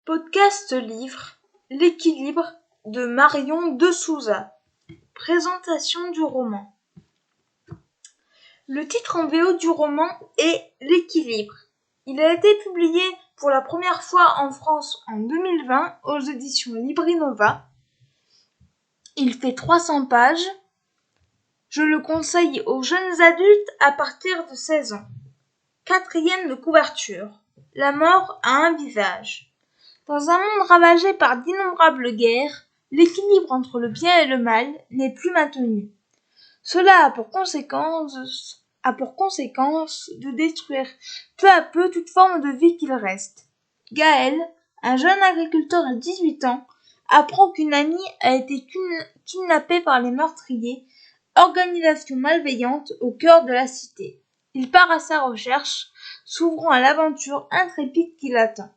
Podcast livre L'équilibre de Marion de Souza. Présentation du roman. Le titre en VO du roman est L'équilibre. Il a été publié pour la première fois en France en 2020 aux éditions Librinova. Il fait 300 pages. Je le conseille aux jeunes adultes à partir de 16 ans. 4e de couverture. La mort a un visage. Dans un monde ravagé par d'innombrables guerres, l'équilibre entre le bien et le mal n'est plus maintenu. Cela a pour conséquence de détruire peu à peu toute forme de vie qu'il reste. Gaël, un jeune agriculteur de 18 ans, apprend qu'une amie a été kidnappée par les meurtriers, organisation malveillante au cœur de la cité. Il part à sa recherche, s'ouvrant à l'aventure intrépide qui l'attend.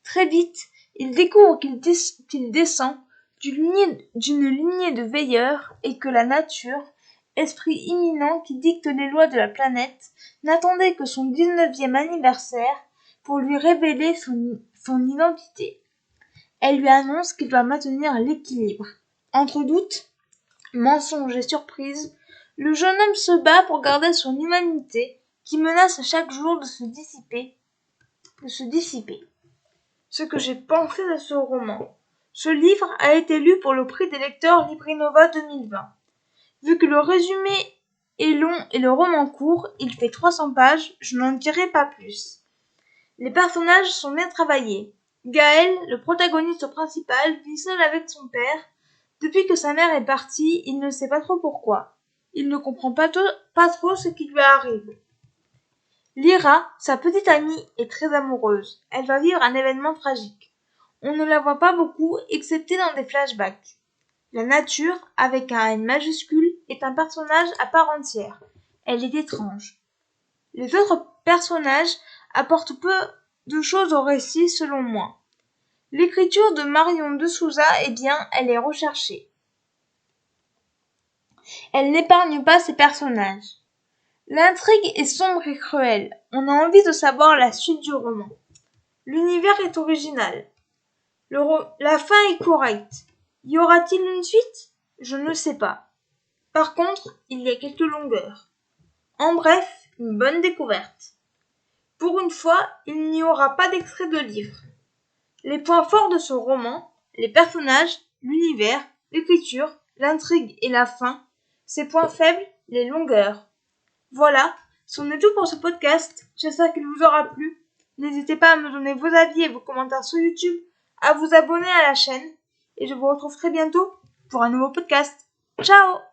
Très vite, il découvre qu'il descend d'une lignée de veilleurs et que la nature, esprit imminent qui dicte les lois de la planète, n'attendait que son 19e anniversaire pour lui révéler son identité. Elle lui annonce qu'il doit maintenir l'équilibre. Entre doutes, mensonges et surprises, le jeune homme se bat pour garder son humanité qui menace chaque jour de se dissiper. Ce que j'ai pensé de ce roman. Ce livre a été lu pour le prix des lecteurs Librinova 2020. Vu que le résumé est long et le roman court, il fait 300 pages, je n'en dirai pas plus. Les personnages sont bien travaillés. Gaël, le protagoniste principal, vit seul avec son père. Depuis que sa mère est partie, il ne sait pas trop pourquoi. Il ne comprend pas trop ce qui lui arrive. Lyra, sa petite amie, est très amoureuse. Elle va vivre un événement tragique. On ne la voit pas beaucoup, excepté dans des flashbacks. La nature, avec un N majuscule, est un personnage à part entière. Elle est étrange. Les autres personnages apportent peu de choses au récit, selon moi. L'écriture de Marion de Souza est bien, elle est recherchée. Elle n'épargne pas ses personnages. L'intrigue est sombre et cruelle. On a envie de savoir la suite du roman. L'univers est original. La fin est correcte. Y aura-t-il une suite ? Je ne sais pas. Par contre, il y a quelques longueurs. En bref, une bonne découverte. Pour une fois, il n'y aura pas d'extrait de livre. Les points forts de ce roman, les personnages, l'univers, l'écriture, l'intrigue et la fin. Ses points faibles, les longueurs. Voilà, c'en est tout pour ce podcast. J'espère qu'il vous aura plu. N'hésitez pas à me donner vos avis et vos commentaires sur YouTube, à vous abonner à la chaîne, et je vous retrouve très bientôt pour un nouveau podcast. Ciao!